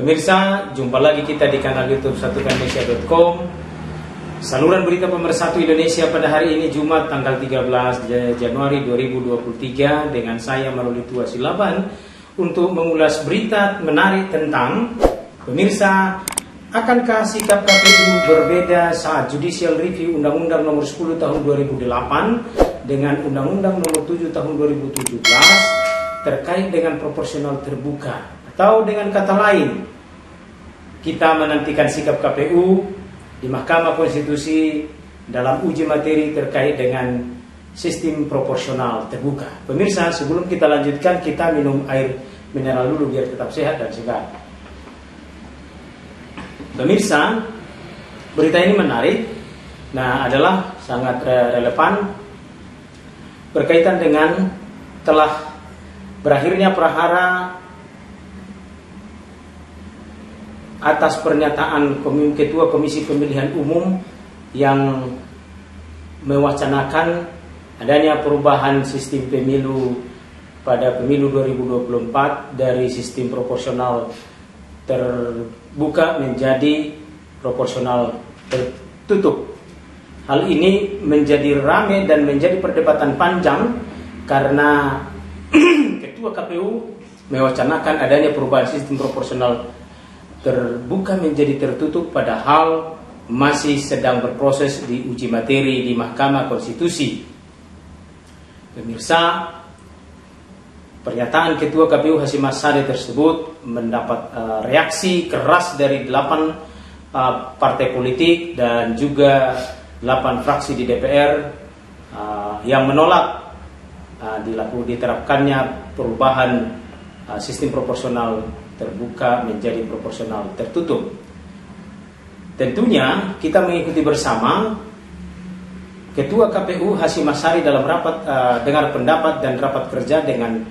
Pemirsa, jumpa lagi kita di kanal YouTube satukannesia.com. Saluran berita pemersatu Indonesia pada hari ini Jumat tanggal 13 Januari 2023 dengan saya Marulitua Silaban untuk mengulas berita menarik tentang pemirsa, akankah sikap KPU berbeda saat judicial review Undang-Undang Nomor 10 Tahun 2008 dengan Undang-Undang Nomor 7 Tahun 2017 terkait dengan proporsional terbuka, atau dengan kata lain, kita menantikan sikap KPU di Mahkamah Konstitusi dalam uji materi terkait dengan sistem proporsional terbuka. Pemirsa, sebelum kita lanjutkan, kita minum air mineral dulu biar tetap sehat dan segar. Pemirsa, berita ini menarik, adalah sangat relevan berkaitan dengan telah berakhirnya prahara atas pernyataan Ketua Komisi Pemilihan Umum yang mewacanakan adanya perubahan sistem pemilu pada pemilu 2024 dari sistem proporsional terbuka menjadi proporsional tertutup. Hal ini menjadi ramai dan menjadi perdebatan panjang karena Ketua KPU mewacanakan adanya perubahan sistem proporsional terbuka menjadi tertutup, padahal masih sedang berproses di uji materi di Mahkamah Konstitusi. Pemirsa, pernyataan Ketua KPU Hasyim Asyari tersebut mendapat reaksi keras dari 8 partai politik dan juga 8 fraksi di DPR yang menolak diterapkannya perubahan sistem proporsional terbuka menjadi proporsional tertutup. Tentunya kita mengikuti bersama Ketua KPU Hasyim Asyari dalam rapat dengar pendapat dan rapat kerja dengan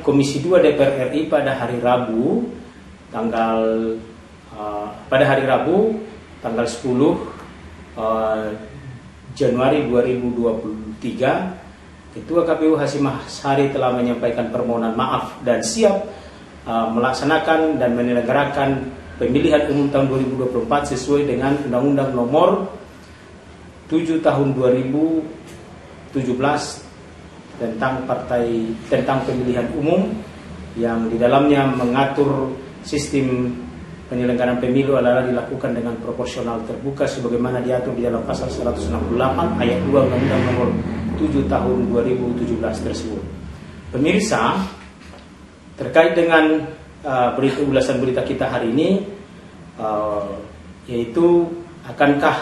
Komisi 2 DPR RI pada hari Rabu tanggal 10 Januari 2023. Ketua KPU Hasyim Asyari telah menyampaikan permohonan maaf dan siap melaksanakan dan menyelenggarakan pemilihan umum tahun 2024 sesuai dengan Undang-Undang Nomor 7 Tahun 2017 tentang pemilihan umum, yang di dalamnya mengatur sistem penyelenggaraan pemilu adalah dilakukan dengan proporsional terbuka sebagaimana diatur di dalam pasal 168 ayat 2 Undang-Undang Nomor 7 Tahun 2017 tersebut. Pemirsa, terkait dengan ulasan berita kita hari ini, yaitu akankah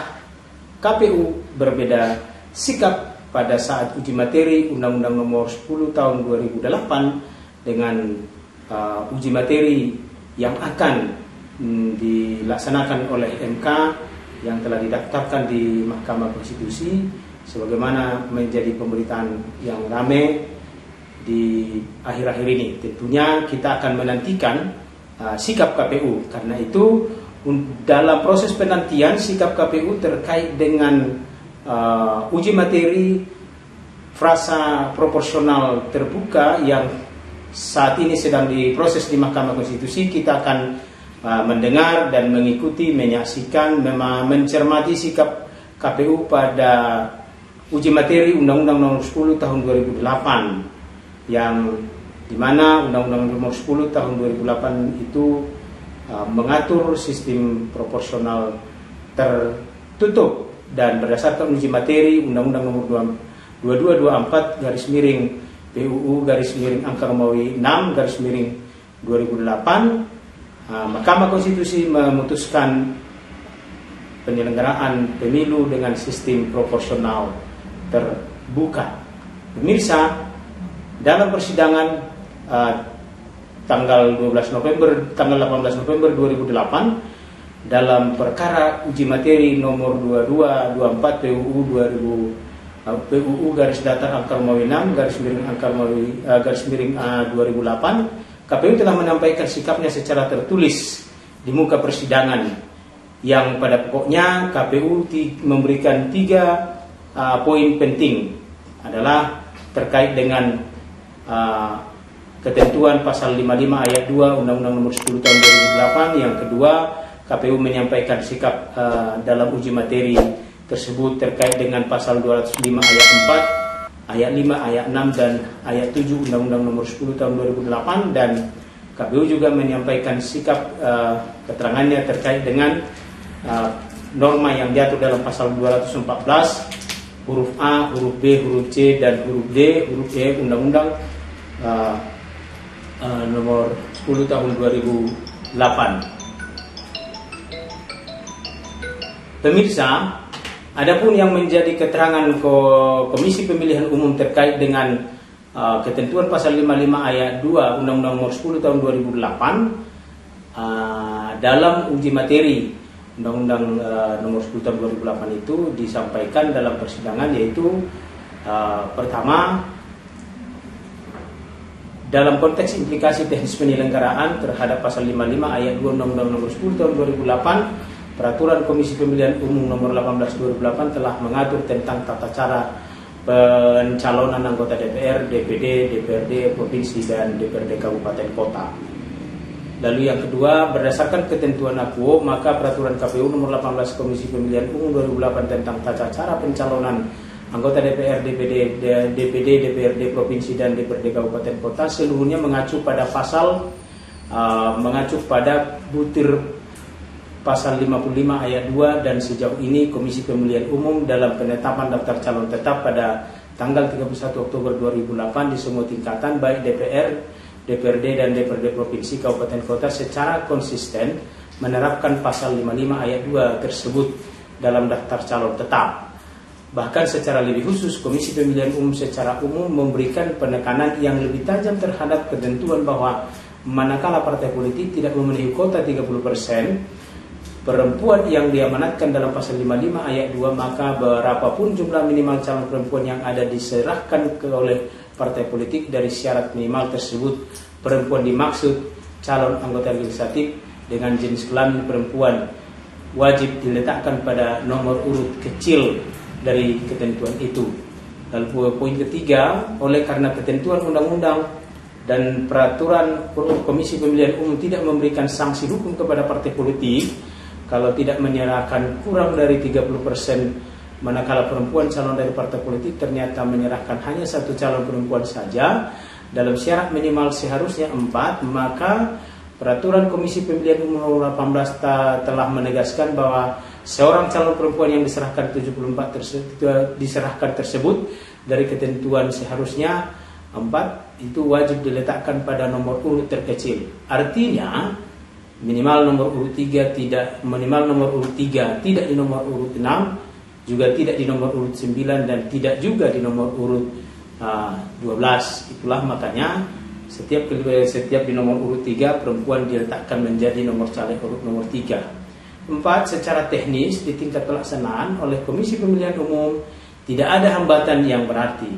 KPU berbeda sikap pada saat uji materi Undang-Undang Nomor 10 Tahun 2008 dengan uji materi yang akan dilaksanakan oleh MK yang telah didaftarkan di Mahkamah Konstitusi, sebagaimana menjadi pemberitaan yang ramai di akhir-akhir ini. Tentunya kita akan menantikan sikap KPU. Karena itu dalam proses penantian sikap KPU terkait dengan uji materi frasa proporsional terbuka yang saat ini sedang diproses di Mahkamah Konstitusi, kita akan mendengar dan mengikuti, menyaksikan, mencermati sikap KPU pada uji materi Undang-Undang Nomor 10 Tahun 2008, yang dimana Undang-Undang Nomor 10 Tahun 2008 itu mengatur sistem proporsional tertutup, dan berdasarkan uji materi Undang-Undang Nomor 2224 PUU angka Romawi 6 2008, Mahkamah Konstitusi memutuskan penyelenggaraan pemilu dengan sistem proporsional terbuka. Pemirsa, dalam persidangan tanggal 18 November 2008 dalam perkara uji materi nomor 2224 PUU garis datar angka Romawi 6 garis miring 2008, KPU telah menyampaikan sikapnya secara tertulis di muka persidangan, yang pada pokoknya KPU memberikan 3 poin penting, adalah terkait dengan ketentuan pasal 55 ayat 2 Undang-Undang Nomor 10 Tahun 2008. Yang kedua, KPU menyampaikan sikap dalam uji materi tersebut terkait dengan pasal 205 ayat 4, ayat 5, ayat 6 dan ayat 7 Undang-Undang Nomor 10 Tahun 2008, dan KPU juga menyampaikan sikap keterangannya terkait dengan norma yang diatur dalam pasal 214 huruf A, huruf B, huruf C, dan huruf D, huruf E Undang-Undang Nomor 10 Tahun 2008. Pemirsa, adapun yang menjadi keterangan Komisi Pemilihan Umum terkait dengan ketentuan pasal 55 ayat 2 Undang-Undang Nomor 10 Tahun 2008 dalam uji materi Undang-Undang Nomor 10 Tahun 2008 itu disampaikan dalam persidangan, yaitu pertama, dalam konteks implikasi teknis penyelenggaraan terhadap pasal 55 ayat 2 Undang-Undang Nomor 10 Tahun 2008, Peraturan Komisi Pemilihan Umum Nomor 18/2008 telah mengatur tentang tata cara pencalonan anggota DPR, DPD, DPRD Provinsi, dan DPRD Kabupaten Kota. Lalu yang kedua, berdasarkan ketentuan akuo, maka Peraturan KPU Nomor 18 Komisi Pemilihan Umum 2008 tentang tata cara pencalonan anggota DPR, DPD, DPRD Provinsi, dan DPRD Kabupaten Kota seluruhnya mengacu pada butir pasal 55 ayat 2, dan sejauh ini Komisi Pemilihan Umum dalam penetapan daftar calon tetap pada tanggal 31 Oktober 2008 di semua tingkatan baik DPR, DPRD, dan DPRD Provinsi, Kabupaten Kota secara konsisten menerapkan pasal 55 ayat 2 tersebut dalam daftar calon tetap. Bahkan secara lebih khusus, Komisi Pemilihan Umum secara umum memberikan penekanan yang lebih tajam terhadap ketentuan bahwa manakala partai politik tidak memenuhi kuota 30% perempuan yang diamanatkan dalam pasal 55 ayat 2, maka berapapun jumlah minimal calon perempuan yang ada diserahkan oleh partai politik dari syarat minimal tersebut. Perempuan dimaksud calon anggota legislatif dengan jenis kelamin perempuan wajib diletakkan pada nomor urut kecil dari ketentuan itu. Lalu poin ketiga, oleh karena ketentuan undang-undang dan peraturan Komisi Pemilihan Umum tidak memberikan sanksi hukum kepada partai politik kalau tidak menyerahkan kurang dari 30%, manakala perempuan calon dari partai politik ternyata menyerahkan hanya satu calon perempuan saja dalam syarat minimal seharusnya 4, maka Peraturan Komisi Pemilihan Umum Nomor 18 telah menegaskan bahwa seorang calon perempuan yang diserahkan 74 diserahkan tersebut dari ketentuan seharusnya 4 itu wajib diletakkan pada nomor urut terkecil. Artinya minimal nomor urut 3 tidak di nomor urut 6, juga tidak di nomor urut 9, dan tidak juga di nomor urut 12. Itulah makanya setiap di nomor urut 3 perempuan diletakkan menjadi nomor caleg urut nomor 3. 4. Secara teknis di tingkat pelaksanaan oleh Komisi Pemilihan Umum tidak ada hambatan yang berarti.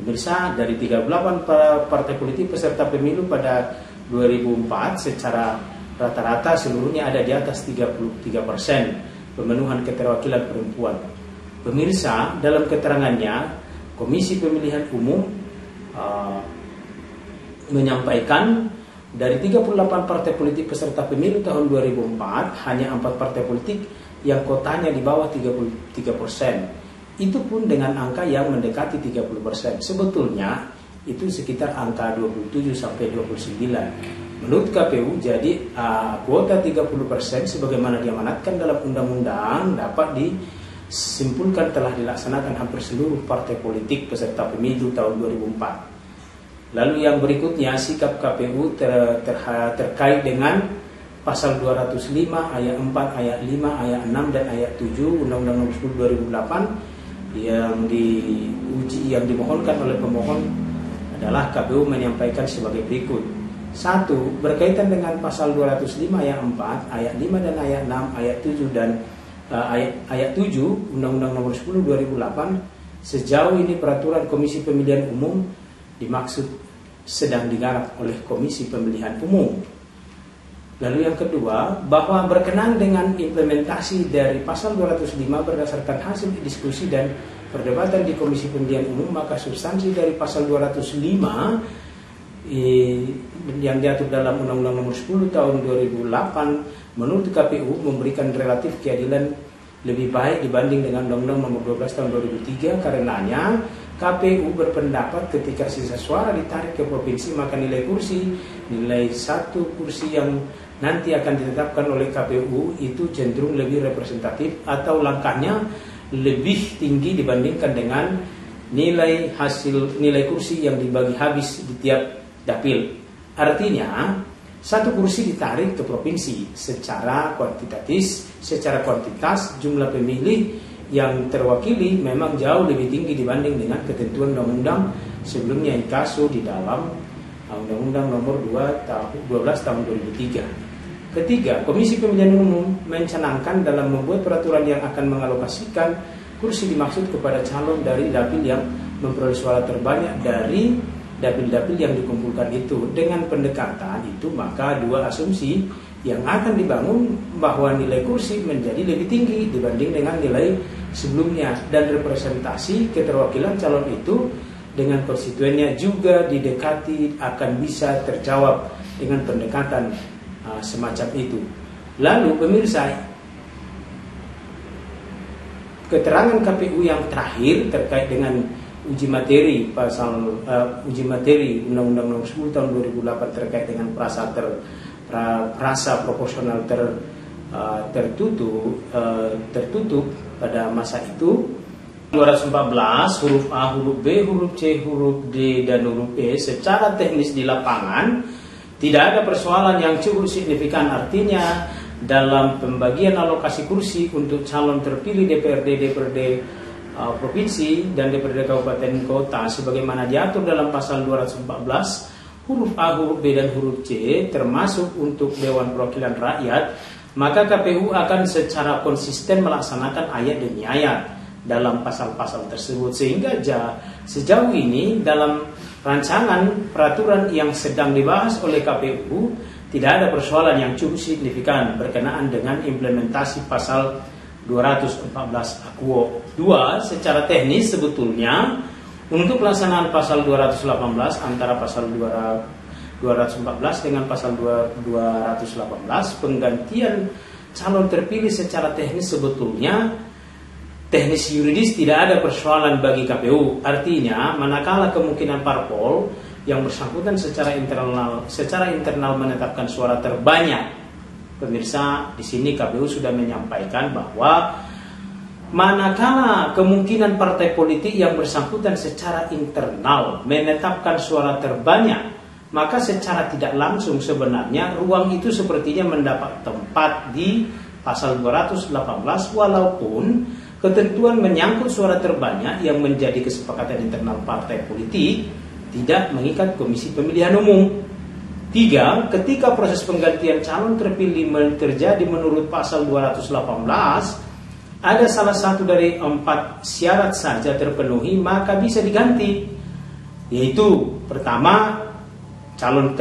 Pemirsa, dari 38 partai politik peserta pemilu pada 2004 secara rata-rata seluruhnya ada di atas 33% pemenuhan keterwakilan perempuan. Pemirsa, dalam keterangannya Komisi Pemilihan Umum menyampaikan dari 38 partai politik peserta pemilu tahun 2004 hanya 4 partai politik yang kotanya di bawah 33%. Itu pun dengan angka yang mendekati 30%. Sebetulnya itu sekitar angka 27 sampai 29. Menurut KPU, jadi kuota 30% sebagaimana diamanatkan dalam undang-undang dapat disimpulkan telah dilaksanakan hampir seluruh partai politik peserta pemilu tahun 2004. Lalu yang berikutnya, sikap KPU terkait dengan pasal 205 ayat 4, ayat 5, ayat 6 dan ayat 7 Undang-Undang Nomor 10 2008 yang dimohonkan oleh pemohon adalah KPU menyampaikan sebagai berikut. 1. Berkaitan dengan pasal 205 ayat 4, ayat 5 dan ayat 6, ayat 7 dan ayat 7 Undang-Undang Nomor 10 2008, sejauh ini peraturan Komisi Pemilihan Umum dimaksud sedang digarap oleh Komisi Pemilihan Umum. Lalu yang kedua, bahwa berkenaan dengan implementasi dari pasal 205 berdasarkan hasil diskusi dan perdebatan di Komisi Pemilihan Umum, maka substansi dari pasal 205 yang diatur dalam Undang-Undang Nomor 10 Tahun 2008 menurut KPU memberikan relatif keadilan lebih baik dibanding dengan Undang-Undang Nomor 12 Tahun 2003. Karenanya KPU berpendapat ketika sisa suara ditarik ke provinsi, maka nilai satu kursi yang nanti akan ditetapkan oleh KPU itu cenderung lebih representatif atau langkahnya lebih tinggi dibandingkan dengan nilai kursi yang dibagi habis di tiap dapil. Artinya satu kursi ditarik ke provinsi secara kuantitas jumlah pemilih yang terwakili memang jauh lebih tinggi dibanding dengan ketentuan undang-undang sebelumnya inkasu di dalam Undang-Undang Nomor 12 Tahun 2003. Ketiga, Komisi Pemilihan Umum mencanangkan dalam membuat peraturan yang akan mengalokasikan kursi dimaksud kepada calon dari dapil yang memperoleh suara terbanyak dari dapil-dapil yang dikumpulkan itu. Dengan pendekatan itu, maka dua asumsi yang akan dibangun bahwa nilai kursi menjadi lebih tinggi dibanding dengan nilai sebelumnya, dan representasi keterwakilan calon itu dengan konstituennya juga didekati akan bisa terjawab dengan pendekatan semacam itu. Lalu pemirsa, keterangan KPU yang terakhir terkait dengan uji materi Undang-Undang Nomor 10 Tahun 2008 terkait dengan prasa proporsional tertutup pada masa itu. 214 huruf A, huruf B, huruf C, huruf D, dan huruf E secara teknis di lapangan tidak ada persoalan yang cukup signifikan. Artinya dalam pembagian alokasi kursi untuk calon terpilih DPRD provinsi dan DPRD kabupaten kota sebagaimana diatur dalam pasal 214 huruf A, huruf B, dan huruf C termasuk untuk Dewan Perwakilan Rakyat, maka KPU akan secara konsisten melaksanakan ayat demi ayat dalam pasal-pasal tersebut, sehingga sejauh ini dalam rancangan peraturan yang sedang dibahas oleh KPU tidak ada persoalan yang cukup signifikan berkenaan dengan implementasi pasal 214 Akuo 2. Secara teknis sebetulnya untuk pelaksanaan pasal 218 antara pasal 214 dengan pasal 218 penggantian calon terpilih secara teknis sebetulnya teknis yuridis tidak ada persoalan bagi KPU. Artinya manakala kemungkinan parpol yang bersangkutan secara internal menetapkan suara terbanyak, pemirsa, di sini KPU sudah menyampaikan bahwa manakala kemungkinan partai politik yang bersangkutan secara internal menetapkan suara terbanyak, maka secara tidak langsung sebenarnya ruang itu sepertinya mendapat tempat di pasal 218, walaupun ketentuan menyangkut suara terbanyak yang menjadi kesepakatan internal partai politik tidak mengikat Komisi Pemilihan Umum. 3. Ketika proses penggantian calon terpilih terjadi menurut pasal 218, ada salah satu dari 4 syarat saja terpenuhi, maka bisa diganti. Yaitu pertama, calon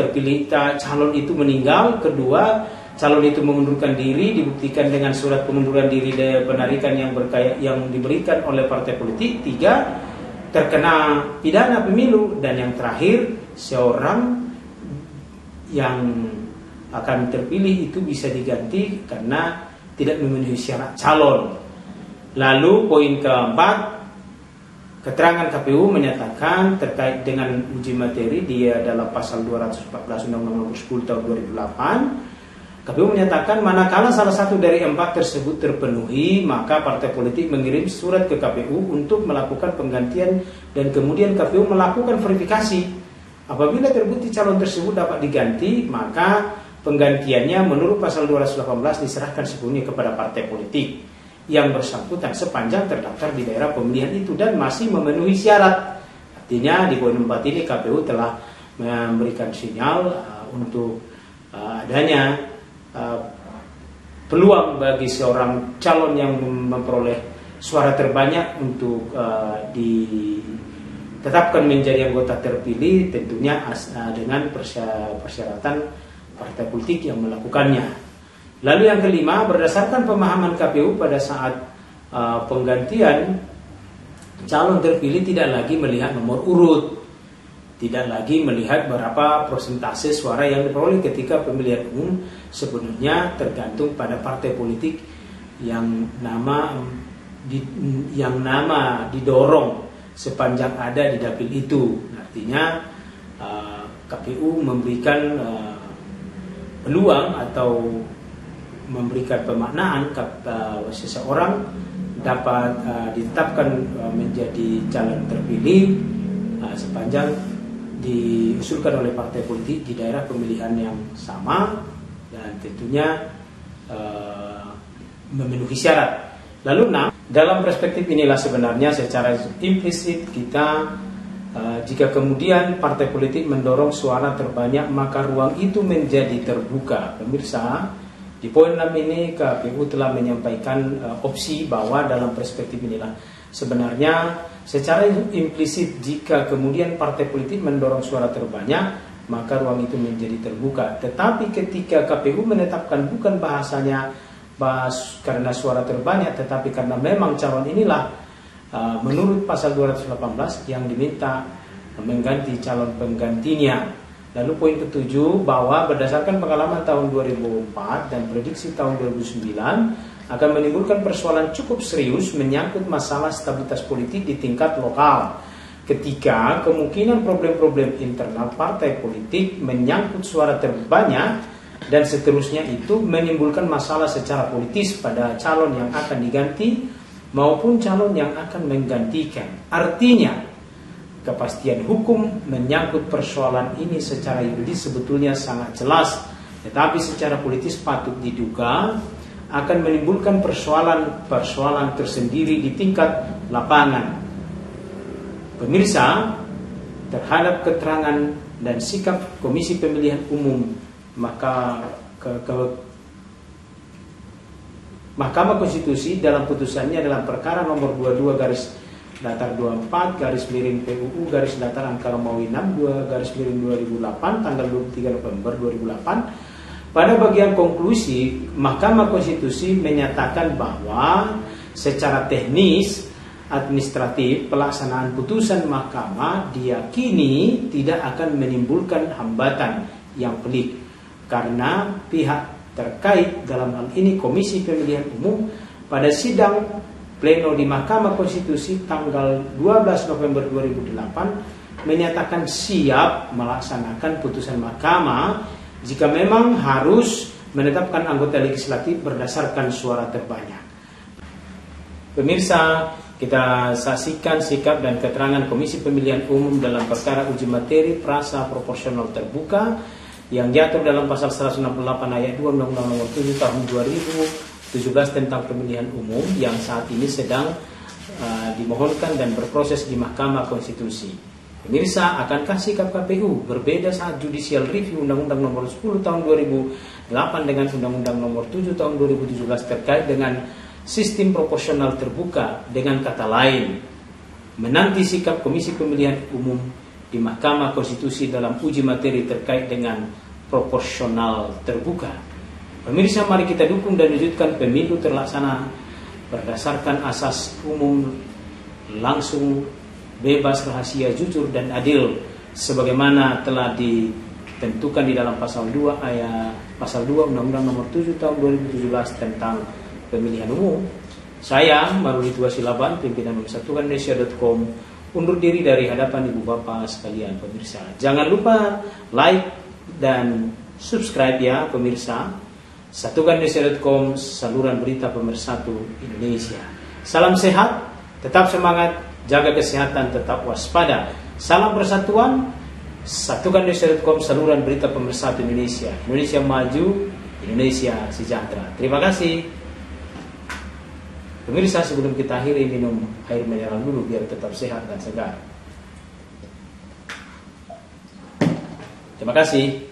itu meninggal. Kedua, calon itu mengundurkan diri dibuktikan dengan surat pengunduran diri dan penarikan yang diberikan oleh partai politik. 3. Terkena pidana pemilu. Dan yang terakhir, seorang yang akan terpilih itu bisa diganti karena tidak memenuhi syarat calon. Lalu poin keempat, keterangan KPU menyatakan terkait dengan uji materi dia dalam pasal 214 Undang-Undang Nomor 10 Tahun 2008. KPU menyatakan manakala salah satu dari 4 tersebut terpenuhi, maka partai politik mengirim surat ke KPU untuk melakukan penggantian dan kemudian KPU melakukan verifikasi. Apabila terbukti calon tersebut dapat diganti, maka penggantiannya menurut pasal 218 diserahkan sepenuhnya kepada partai politik yang bersangkutan sepanjang terdaftar di daerah pemilihan itu dan masih memenuhi syarat. Artinya di poin 4 ini KPU telah memberikan sinyal untuk adanya peluang bagi seorang calon yang memperoleh suara terbanyak untuk ditetapkan menjadi anggota terpilih, tentunya dengan persyaratan partai politik yang melakukannya. Lalu yang kelima, berdasarkan pemahaman KPU pada saat penggantian calon terpilih tidak lagi melihat nomor urut. tidak lagi melihat berapa persentase suara yang diperoleh ketika pemilihan umum, sepenuhnya tergantung pada partai politik yang nama didorong sepanjang ada di dapil itu. Artinya KPU memberikan peluang atau memberikan pemaknaan seseorang dapat ditetapkan menjadi calon terpilih sepanjang diusulkan oleh partai politik di daerah pemilihan yang sama dan tentunya memenuhi syarat. Lalu dalam perspektif inilah sebenarnya secara implisit kita jika kemudian partai politik mendorong suara terbanyak maka ruang itu menjadi terbuka. Pemirsa, di poin 6 ini KPU telah menyampaikan opsi bahwa dalam perspektif inilah sebenarnya secara implisit jika kemudian partai politik mendorong suara terbanyak maka ruang itu menjadi terbuka. Tetapi ketika KPU menetapkan bukan bahasanya karena suara terbanyak, tetapi karena memang calon inilah menurut pasal 218 yang diminta mengganti calon penggantinya. Lalu poin ke-7 bahwa berdasarkan pengalaman tahun 2004 dan prediksi tahun 2009 akan menimbulkan persoalan cukup serius menyangkut masalah stabilitas politik di tingkat lokal ketika kemungkinan problem-problem internal partai politik menyangkut suara terbanyak dan seterusnya itu menimbulkan masalah secara politis pada calon yang akan diganti maupun calon yang akan menggantikan. Artinya kepastian hukum menyangkut persoalan ini secara yuridis sebetulnya sangat jelas, tetapi secara politis patut diduga akan menimbulkan persoalan tersendiri di tingkat lapangan. Pemirsa, terhadap keterangan dan sikap Komisi Pemilihan Umum, maka Mahkamah Konstitusi dalam putusannya dalam perkara nomor 22/24/PUU _Angka-Romawi 62/2008 tanggal 23 November 2008. Pada bagian konklusi, Mahkamah Konstitusi menyatakan bahwa secara teknis administratif pelaksanaan putusan mahkamah diyakini tidak akan menimbulkan hambatan yang pelik karena pihak terkait dalam hal ini Komisi Pemilihan Umum pada sidang pleno di Mahkamah Konstitusi tanggal 12 November 2008 menyatakan siap melaksanakan putusan mahkamah jika memang harus menetapkan anggota legislatif berdasarkan suara terbanyak. Pemirsa, kita saksikan sikap dan keterangan Komisi Pemilihan Umum dalam perkara uji materi prasa proporsional terbuka yang diatur dalam pasal 168 ayat 2 Undang-Undang Nomor 7 Tahun 2017 tentang pemilihan umum yang saat ini sedang dimohonkan dan berproses di Mahkamah Konstitusi. Pemirsa, akankah sikap KPU berbeda saat judicial review Undang-Undang Nomor 10 Tahun 2008 dengan Undang-Undang Nomor 7 Tahun 2017 terkait dengan sistem proporsional terbuka? Dengan kata lain, menanti sikap Komisi Pemilihan Umum di Mahkamah Konstitusi dalam uji materi terkait dengan proporsional terbuka. Pemirsa, mari kita dukung dan wujudkan pemilu terlaksana berdasarkan asas umum, langsung, bebas, rahasia, jujur, dan adil sebagaimana telah ditentukan di dalam pasal 2 Undang-Undang Nomor 7 Tahun 2017 tentang pemilihan umum. Saya Maruli Tua Silaban, pimpinan mempersatukan.indonesia.com, undur diri dari hadapan ibu bapak sekalian. Pemirsa, jangan lupa like dan subscribe ya pemirsa. Satukan.indonesia.com, saluran berita pemersatu Indonesia. Salam sehat, tetap semangat, jaga kesehatan, tetap waspada. Salam persatuan. Satukan.indonesia.com, saluran berita pemersatu Indonesia. Indonesia maju, Indonesia sejahtera. Terima kasih. Pemirsa, sebelum kita akhiri, minum air mineral dulu biar tetap sehat dan segar. Terima kasih.